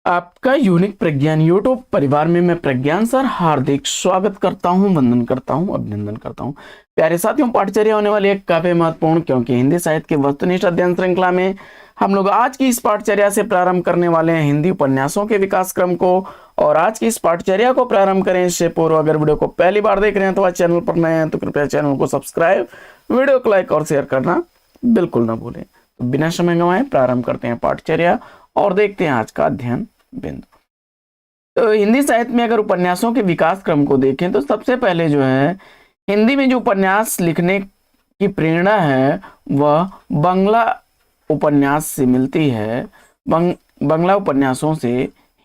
आपका यूनिक प्रज्ञान यूट्यूब परिवार में मैं प्रज्ञान सर हार्दिक स्वागत करता हूं, वंदन करता हूं, अभिनंदन करता हूं। प्यारे साथियों, पाठचर्या होने वाली एक काफी महत्वपूर्ण, क्योंकि हिंदी साहित्य की वस्तुनिष्ठ अध्ययन श्रृंखला में हम लोग आज की इस पाठचर्या से प्रारंभ करने वाले हैं हिंदी उपन्यासों के विकास क्रम को। और आज की इस पाठचर्या को प्रारंभ करें इससे पूर्व अगर वीडियो को पहली बार देख रहे हैं तो चैनल पर नए हैं तो कृपया चैनल को सब्सक्राइब, वीडियो को लाइक और शेयर करना बिल्कुल ना भूलें। तो बिना समय गंवाए प्रारंभ करते हैं पाठचर्या और देखते हैं आज का अध्ययन बिंदु। तो हिंदी साहित्य में अगर उपन्यासों के विकास क्रम को देखें तो सबसे पहले जो है हिंदी में जो उपन्यास लिखने की प्रेरणा है वह बंगला उपन्यास से मिलती है। बंगला उपन्यासों से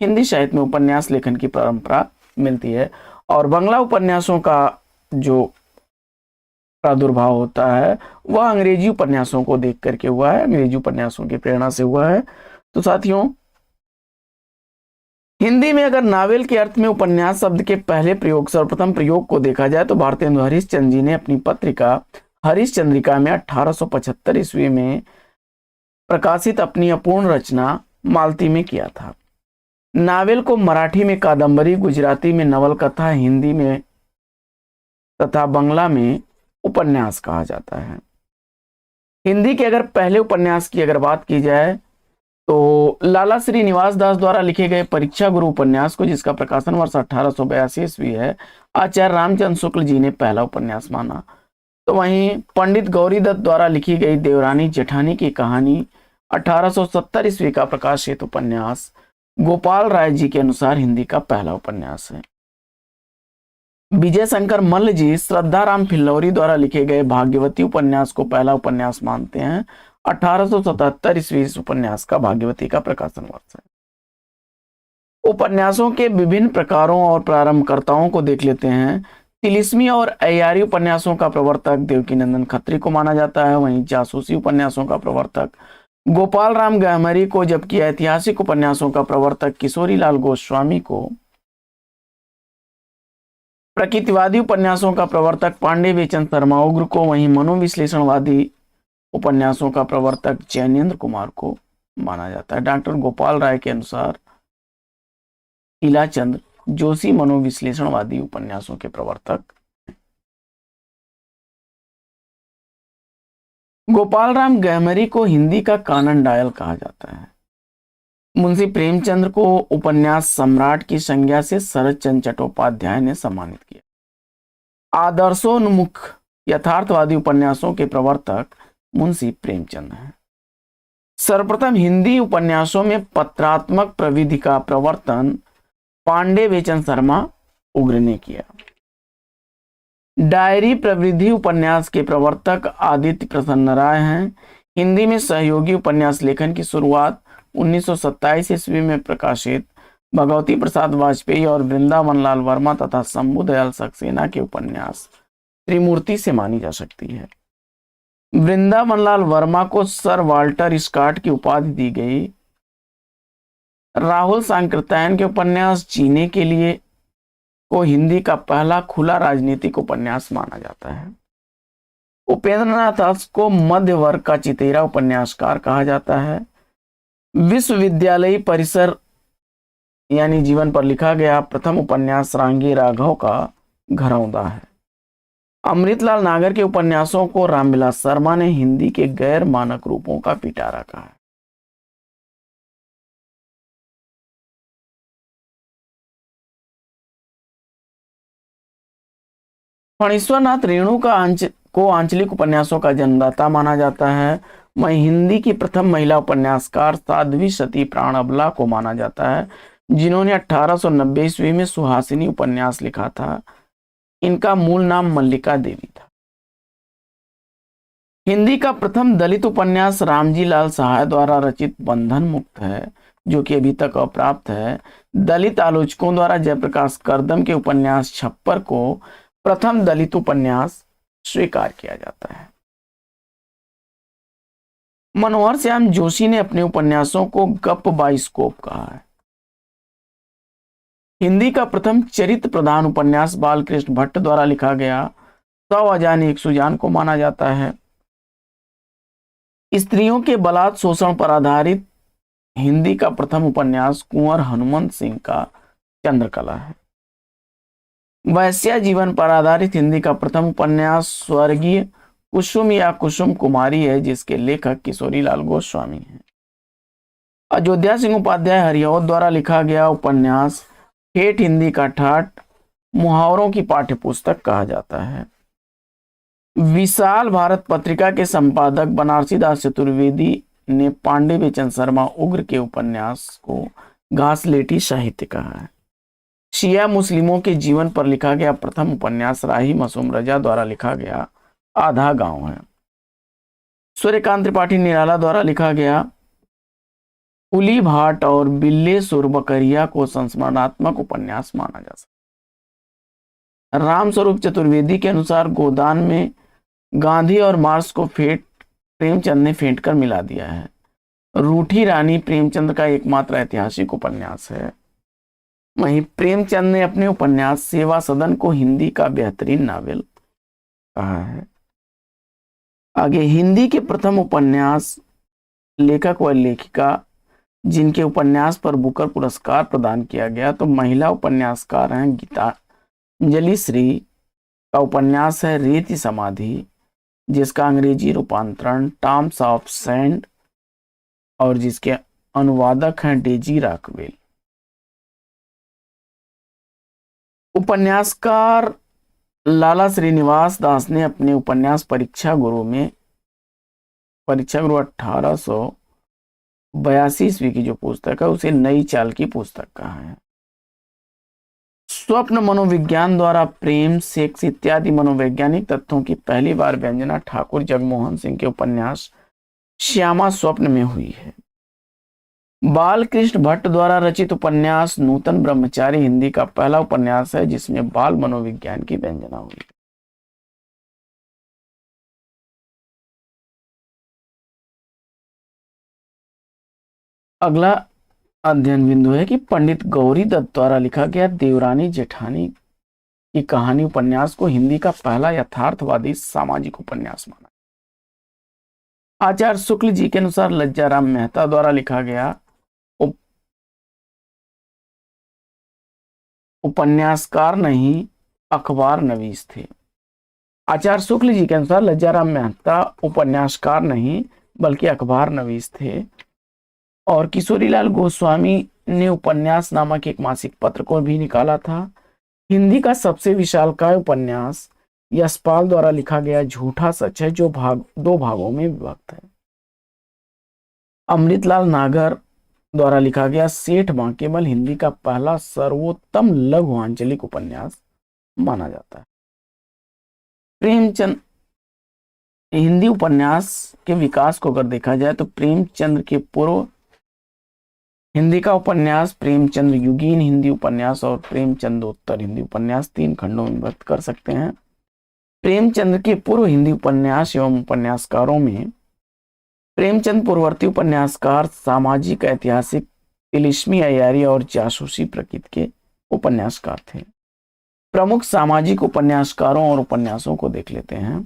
हिंदी साहित्य में उपन्यास लेखन की परंपरा मिलती है। और बंगला उपन्यासों का जो प्रादुर्भाव होता है वह अंग्रेजी उपन्यासों को देख करके हुआ है, अंग्रेजी उपन्यासों की प्रेरणा से हुआ है। तो साथियों, हिंदी में अगर नावेल के अर्थ में उपन्यास शब्द के पहले प्रयोग, सर्वप्रथम प्रयोग को देखा जाए तो भारतेंदु हरिश्चंद्र जी ने अपनी पत्रिका हरिश्चंद्रिका में 1875 ईस्वी में प्रकाशित अपनी अपूर्ण रचना मालती में किया था। नावेल को मराठी में कादंबरी, गुजराती में नवल कथा, हिंदी में तथा बंगला में उपन्यास कहा जाता है। हिंदी के अगर पहले उपन्यास की अगर बात की जाए तो लाला श्रीनिवास दास द्वारा लिखे गए परीक्षा गुरु उपन्यास को, जिसका प्रकाशन वर्ष 1882 ईस्वी है, आचार्य रामचंद्र शुक्ल जी ने पहला उपन्यास माना। तो वहीं पंडित गौरी दत्त द्वारा लिखी गई देवरानी जेठानी की कहानी 1870 ईस्वी का प्रकाशित उपन्यास गोपाल राय जी के अनुसार हिंदी का पहला उपन्यास है। विजय शंकर मल्ल जी श्रद्धाराम फिल्लौरी द्वारा लिखे गए भाग्यवती उपन्यास को पहला उपन्यास मानते हैं। 1877 ईस्वी इस उपन्यास का भाग्यवती का प्रकाशन वर्ष है। उपन्यासों के विभिन्न प्रकारों और प्रारंभकर्ताओं को देख लेते हैं। तिलिस्मी और अय्यारी उपन्यासों का प्रवर्तक देवकीनंदन खत्री को माना जाता है। वहीं जासूसी उपन्यासों का प्रवर्तक गोपाल राम गहमरी को, जबकि ऐतिहासिक उपन्यासों का प्रवर्तक किशोरी लाल गोस्वामी को, प्रकृतिवादी उपन्यासों का प्रवर्तक पांडे बेचन शर्मा उग्र को, वहीं मनोविश्लेषणवादी उपन्यासों का प्रवर्तक जैनेन्द्र कुमार को माना जाता है। डॉक्टर गोपाल राय के अनुसार इलाचंद्र जोशी मनोविश्लेषणवादी उपन्यासों के प्रवर्तक। गोपाल राम गहमरी को हिंदी का कानन डायल कहा जाता है। मुंशी प्रेमचंद्र को उपन्यास सम्राट की संज्ञा से शरद चंद्र चट्टोपाध्याय ने सम्मानित किया। आदर्शोन्मुख यथार्थवादी उपन्यासों के प्रवर्तक मुंशी प्रेमचंद हैं। सर्वप्रथम हिंदी उपन्यासों में पत्रात्मक प्रविधि का प्रवर्तन पांडे बेचन शर्मा उग्र ने किया। डायरी प्रविधि उपन्यास के प्रवर्तक आदित्य प्रसन्न राय हैं। हिंदी में सहयोगी उपन्यास लेखन की शुरुआत 1927 ईस्वी में प्रकाशित भगवती प्रसाद वाजपेयी और वृंदावन लाल वर्मा तथा शंभु दयाल सक्सेना के उपन्यास त्रिमूर्ति से मानी जा सकती है। वृंदावन लाल वर्मा को सर वाल्टर स्कॉट की उपाधि दी गई। राहुल सांकृत्यायन के उपन्यास जीने के लिए को हिंदी का पहला खुला राजनीतिक उपन्यास माना जाता है। उपेंद्रनाथ दास को मध्य वर्ग का चितेरा उपन्यासकार कहा जाता है। विश्वविद्यालयी परिसर यानी जीवन पर लिखा गया प्रथम उपन्यास रांगी राघव का घरौंदा है। अमृतलाल नागर के उपन्यासों को रामविलास शर्मा ने हिंदी के गैर मानक रूपों का पिटारा कहा है। फणीश्वरनाथ रेणु को आंचलिक उपन्यासों का जन्मदाता माना जाता है। वहीं हिंदी की प्रथम महिला उपन्यासकार साध्वी सती प्राणबला को माना जाता है, जिन्होंने 1890 ईस्वी में सुहासिनी उपन्यास लिखा था। इनका मूल नाम मल्लिका देवी था। हिंदी का प्रथम दलित उपन्यास रामजी लाल सहाय द्वारा रचित बंधन मुक्त है, जो कि अभी तक अप्राप्त है। दलित आलोचकों द्वारा जयप्रकाश करदम के उपन्यास छप्पर को प्रथम दलित उपन्यास स्वीकार किया जाता है। मनोहर श्याम जोशी ने अपने उपन्यासों को गप बाइस्कोप कहा है। हिंदी का प्रथम चरित्र प्रधान उपन्यास बालकृष्ण भट्ट द्वारा लिखा गया 100 अजान एक सुजान को माना जाता है। स्त्रियों के बलात् शोषण पर आधारित हिंदी का प्रथम उपन्यास कुंवर हनुमंत सिंह का चंद्रकला है। वैश्या जीवन पर आधारित हिंदी का प्रथम उपन्यास स्वर्गीय कुसुम या कुसुम कुमारी है, जिसके लेखक किशोरीलाल गोस्वामी हैं। अयोध्या सिंह उपाध्याय हरिऔध द्वारा लिखा गया उपन्यास ठेठ हिंदी का ठाठ मुहावरों की पाठ्यपुस्तक कहा जाता है। विशाल भारत पत्रिका के संपादक बनारसी दास चतुर्वेदी ने पांडे बेचन शर्मा उग्र के उपन्यास को घासलेटी साहित्य कहा है। शिया मुस्लिमों के जीवन पर लिखा गया प्रथम उपन्यास राही मासूम रजा द्वारा लिखा गया आधा गांव है। सूर्यकांत त्रिपाठी निराला द्वारा लिखा गया उली भाट और बिल्ले सुरबकरिया को संस्मरणात्मक उपन्यास माना जा सकता है। रामस्वरूप चतुर्वेदी के अनुसार गोदान में गांधी और मार्क्स को प्रेमचंद ने फेंट कर मिला दिया है। रूठी रानी प्रेमचंद का एकमात्र ऐतिहासिक उपन्यास है। वहीं प्रेमचंद ने अपने उपन्यास सेवा सदन को हिंदी का बेहतरीन नावल कहा है। आगे हिंदी के प्रथम उपन्यास लेखक व लेखिका जिनके उपन्यास पर बुकर पुरस्कार प्रदान किया गया, तो महिला उपन्यासकार हैं गीतांजलि श्री का उपन्यास है रेती समाधि, जिसका अंग्रेजी रूपांतरण टॉम्स ऑफ सैंड और जिसके अनुवादक हैं डेजी रॉकवेल। उपन्यासकार लाला श्रीनिवास दास ने अपने उपन्यास परीक्षा गुरु 1882 ईस्वी की जो पुस्तक है उसे नई चाल की पुस्तक कहा है। स्वप्न मनोविज्ञान द्वारा प्रेम, सेक्स इत्यादि मनोवैज्ञानिक तथ्यों की पहली बार व्यंजना ठाकुर जगमोहन सिंह के उपन्यास श्यामा स्वप्न में हुई है। बालकृष्ण भट्ट द्वारा रचित उपन्यास नूतन ब्रह्मचारी हिंदी का पहला उपन्यास है जिसमें बाल मनोविज्ञान की व्यंजना हुई। अगला अध्ययन बिंदु है कि पंडित गौरी दत्त द्वारा लिखा गया देवरानी जेठानी की कहानी उपन्यास को हिंदी का पहला यथार्थवादी सामाजिक उपन्यास माना। आचार्य शुक्ल जी के अनुसार लज्जाराम मेहता द्वारा लिखा गया उपन्यासकार नहीं अखबार नवीस थे। आचार्य शुक्ल जी के अनुसार लज्जाराम मेहता उपन्यासकार नहीं बल्कि अखबार नवीस थे। और किशोरीलाल गोस्वामी ने उपन्यास नामक एक मासिक पत्र को भी निकाला था। हिंदी का सबसे विशालकाय उपन्यास यशपाल द्वारा लिखा गया झूठा सच है, जो दो भागों में विभक्त है। अमृतलाल नागर द्वारा लिखा गया सेठ बांकेमल हिंदी का पहला सर्वोत्तम लघु आंचलिक उपन्यास माना जाता है। प्रेमचंद हिंदी उपन्यास के विकास को अगर देखा जाए तो प्रेमचंद के पूर्व हिंदी का उपन्यास प्रेमचंद्र युगीन हिंदी उपन्यास और प्रेमचंदोत्तर हिंदी उपन्यास 3 खंडों में विभक्त कर सकते हैं। प्रेमचंद्र के पूर्व हिंदी उपन्यास एवं उपन्यासकारों में प्रेमचंद पूर्ववर्ती उपन्यासकार सामाजिक, ऐतिहासिक, तिलिस्मी, अयारी और जासूसी प्रकृति के उपन्यासकार थे। प्रमुख सामाजिक उपन्यासकारों और उपन्यासों को देख लेते हैं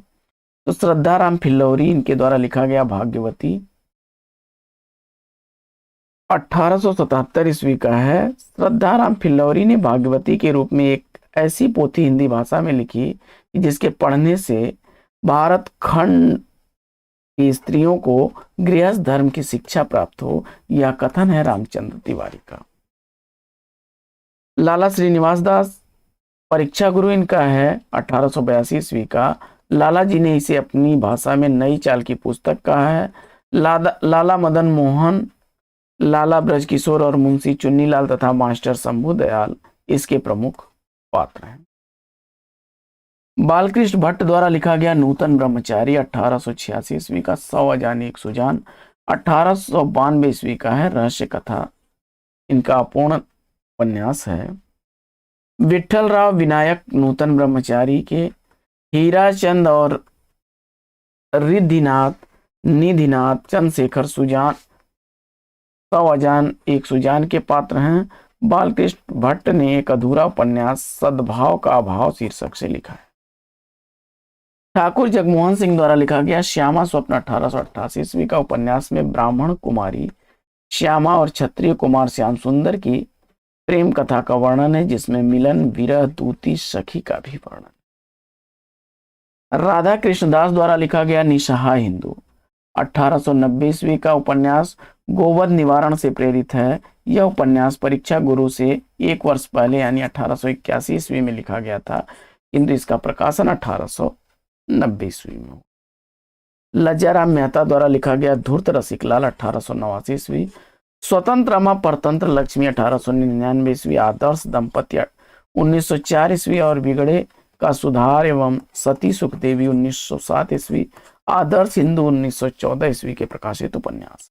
तो श्रद्धाराम फिल्लौरी, इनके द्वारा लिखा गया भाग्यवती 1877 ईस्वी का है। श्रद्धाराम फिल्लौरी ने भाग्यवती के रूप में एक ऐसी पोथी हिंदी भाषा में लिखी जिसके पढ़ने से भारत खंड की स्त्रियों को गृहस्थ धर्म की शिक्षा प्राप्त हो, यह कथन है रामचंद्र तिवारी का। लाला श्रीनिवास दास परीक्षा गुरु इनका है 1882 ईस्वी का। लाला जी ने इसे अपनी भाषा में नई चाल की पुस्तक कहा है। लाला मदन मोहन, लाला ब्रजकिशोर और मुंशी चुन्नीलाल तथा मास्टर शंभू दयाल इसके प्रमुख पात्र हैं। बालकृष्ण भट्ट द्वारा लिखा गया नूतन ब्रह्मचारी 1886 ईस्वी का 100 अजानी एक सुजान 1892 ईस्वी का है। रहस्य कथा इनका अपूर्ण उपन्यास है। विठल राव विनायक नूतन ब्रह्मचारी के हीराचंद और रिद्धिनाथ, निधिनाथ, चंद्रशेखर सुजान 100 अजान एक सुजान के पात्र हैं। बालकृष्ण भट्ट ने एक अधूरा उपन्यास सद्भाव का अभाव शीर्षक से लिखा है। ठाकुर जगमोहन सिंह द्वारा लिखा गया श्यामा स्वप्न 1888 ईस्वी का उपन्यास में ब्राह्मण कुमारी श्यामा और क्षत्रिय कुमार श्याम सुंदर की प्रेम कथा का वर्णन है, जिसमें मिलन, विरह, दूती, सखी का भी वर्णन। राधा कृष्णदास द्वारा लिखा गया निसहाय हिंदू 1890 ईस्वी का उपन्यास गोवध निवारण से प्रेरित है। यह उपन्यास परीक्षा गुरु से एक वर्ष पहले यानी 1881 ईस्वी में लिखा गया था, किंतु इसका प्रकाशन 1890 ईस्वी में हुआ। लज्जाराम मेहता द्वारा लिखा गया धूर्त रसिकलाल 1889 ईस्वी, स्वतंत्र अमा परतंत्र लक्ष्मी 1899 ईस्वी, आदर्श दंपति 1904 ईस्वी और बिगड़े का सुधार एवं सती सुखदेवी 1907 ईस्वी, आदर्श हिंदू 1914 ईस्वी के प्रकाशित उपन्यास।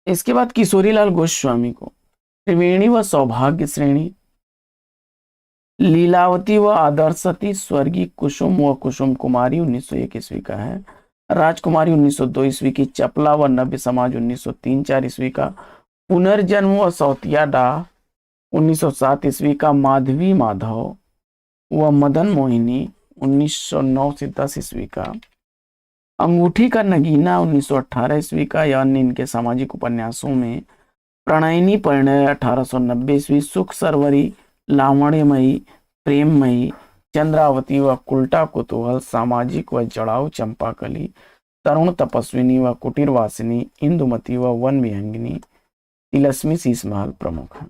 इसके बाद किशोरीलाल गोस्वामी को त्रिवेणी व सौभाग्य श्रेणी, लीलावती व आदर्शती, स्वर्गीय कुसुम व कुसुम कुमारी 1901 ईस्वी का है, राजकुमारी 1902 ईस्वी की, चपला व नव्य समाज 1903-4 ईस्वी का, पुनर्जन्म व सौतिया डाह 1907 ईस्वी का, माधवी माधव व मदन मोहिनी 1909 से 10 ईस्वी का, अंगूठी का नगीना 1918 ईस्वी का या अन्य इनके सामाजिक उपन्यासों में प्रणयनी परिणय 1890 ईस्वी, सुख सरवरी, लावण्यमयी, प्रेममयी, चंद्रावती व कुल्टा कुतूहल, सामाजिक व जड़ाऊ चंपाकली, तरुण तपस्विनी व कुटीरवासिनी, इंदुमती व वन विहंगिनी, तिलस्मी शीशमहल प्रमुख हैं।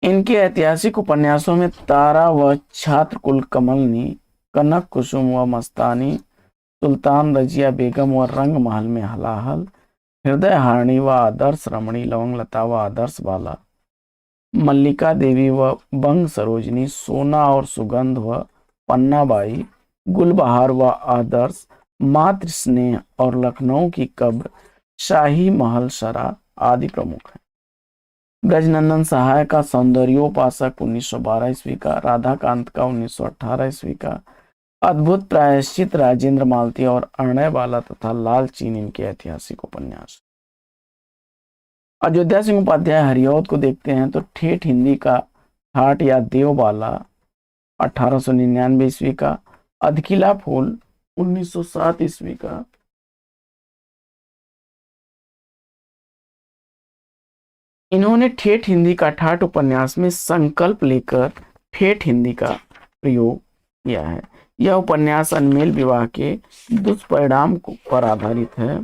इनके ऐतिहासिक उपन्यासों में तारा व छात्र कुल कमलनी, कनक कुसुम व मस्तानी, सुल्तान रजिया बेगम व रंग महल में हलाहल, हृदय हारणी व आदर्श रमणी, लवंग लता व आदर्श बाला, मल्लिका देवी व बंग सरोजनी, सोना और सुगंध व पन्नाबाई, गुलबहार व आदर्श, मातृ स्नेह और लखनऊ की कब्र, शाही महल सरा आदि प्रमुख हैं। ब्रजनंदन सहाय का सौंदर्योपासक 1912 ईस्वी का, राधाकांत का 1918 ईस्वी का, अद्भुत प्रायश्चित राजेंद्र मालती और अणय बाला तथा लाल चीन इनके ऐतिहासिक उपन्यास। अयोध्या सिंह उपाध्याय हरिऔध को देखते हैं तो ठेठ हिंदी का ठाट या देवबाला 1899 ईस्वी का, अधकिला फूल 1907 ईस्वी का, इन्होंने ठेठ हिंदी का ठाट उपन्यास में संकल्प लेकर ठेठ हिंदी का प्रयोग किया है। यह उपन्यास अनमेल विवाह के दुष्परिणाम पर आधारित है।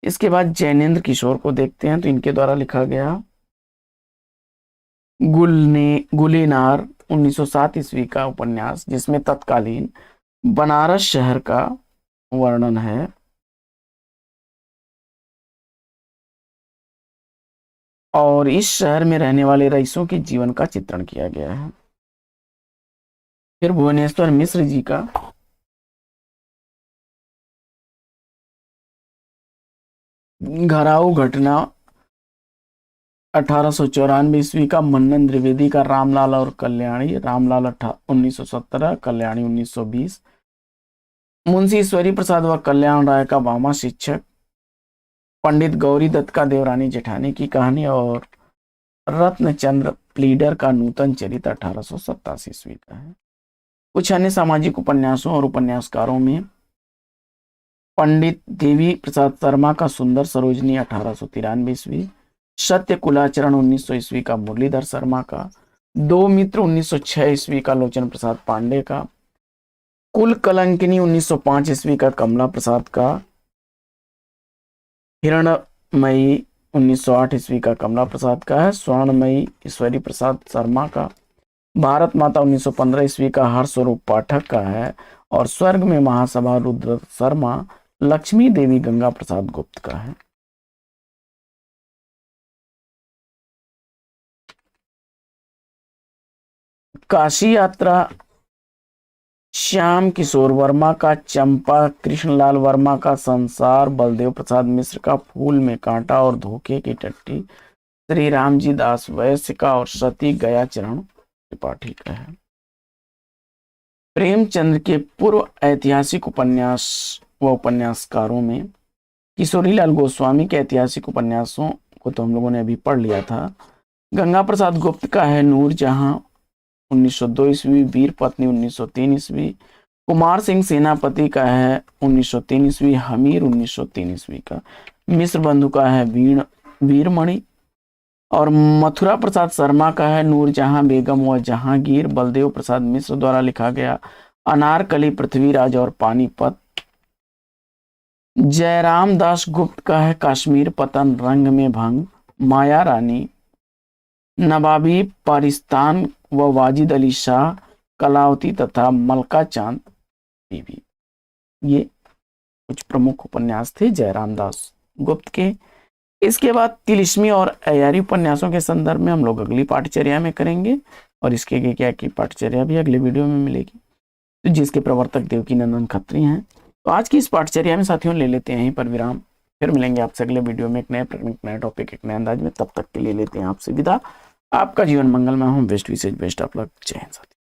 इसके बाद जैनेन्द्र किशोर को देखते हैं तो इनके द्वारा लिखा गया गुलेनार 1907 ईस्वी का उपन्यास, जिसमें तत्कालीन बनारस शहर का वर्णन है। और इस शहर में रहने वाले रईसों के जीवन का चित्रण किया गया है। फिर भुवनेश्वर मिश्र जी का घराऊ घटना 1894 ईस्वी का, मन्नन द्विवेदी का रामलाल और कल्याणी, रामलाल 1917, कल्याणी 1920, मुंशी ईश्वरी प्रसाद व कल्याण राय का वामा शिक्षक, पंडित गौरी दत्त का देवरानी जेठानी की कहानी और रत्नचंद्र प्लीडर का नूतन चरित्र 1887 ईस्वी का है। कुछ अन्य सामाजिक उपन्यासों और उपन्यासकारों में पंडित देवी प्रसाद शर्मा का सुंदर सरोजनी 1893 ईस्वी, सत्य कुलाचरण 1900 ईस्वी का मुरलीधर शर्मा का, दो मित्र 1906 ईस्वी का लोचन प्रसाद पांडे का, कुल कलंकिनी 1905 ईस्वी का कमला प्रसाद का, हिरणमयी 1908 ईस्वी का कमला प्रसाद का है, स्वर्णमयी ईश्वरी प्रसाद शर्मा का, भारत माता 1915 ईस्वी का हर्षस्वरूप पाठक का है और स्वर्ग में महासभा रुद्र शर्मा लक्ष्मी देवी गंगा प्रसाद गुप्त का है। काशी यात्रा श्याम किशोर वर्मा का, चंपा कृष्णलाल वर्मा का, संसार बलदेव प्रसाद मिश्र का, फूल में कांटा और धोखे की टट्टी श्री रामजी दास वैश्य का और सती गया चरण त्रिपाठी का है। प्रेमचंद्र के पूर्व ऐतिहासिक उपन्यास व उपन्यासकारों में किशोरीलाल गोस्वामी के ऐतिहासिक उपन्यासों को तो हम लोगों ने अभी पढ़ लिया था। गंगा प्रसाद गुप्त का है नूरजहां 1902 ईस्वी, वीर पत्नी 1903 ईस्वी। कुमार सिंह सेनापति का है 1903 ईस्वी, हमीर 1903 ईस्वी का। मिश्र बंधु का है वीरमणि। और मथुरा प्रसाद शर्मा का है नूरजहां बेगम व जहांगीर, बलदेव प्रसाद मिश्र द्वारा लिखा गया। अनारकली पृथ्वीराज और पानीपत। जयराम दास गुप्त का है काश्मीर पतन, रंग में भंग, माया रानी। नवाबी पारिस्तान व वाजिद अली शाह, कलावती तथा मलका चांद बीबी। ये कुछ प्रमुख उपन्यास थे जयराम दास गुप्त के। इसके बाद तिलिस्मी और अय्यारी उपन्यासों के संदर्भ में हम लोग अगली पाठचर्या में करेंगे, और इसके क्या की पाठचर्या भी अगले वीडियो में मिलेगी, तो जिसके प्रवर्तक देवकीनंदन खत्री हैं। तो आज की इस पाठचर्या में साथियों ले लेते हैं यहीं पर विराम। फिर मिलेंगे आपसे अगले वीडियो में एक नए प्रकरण, नए टॉपिक, एक नए अंदाज में। तब तक के लिए लेते हैं आपसे विदा। आपका जीवन मंगलमय हो। बेस्ट विशेष बेस्ट ऑफ लक। जय हिंद साथियों।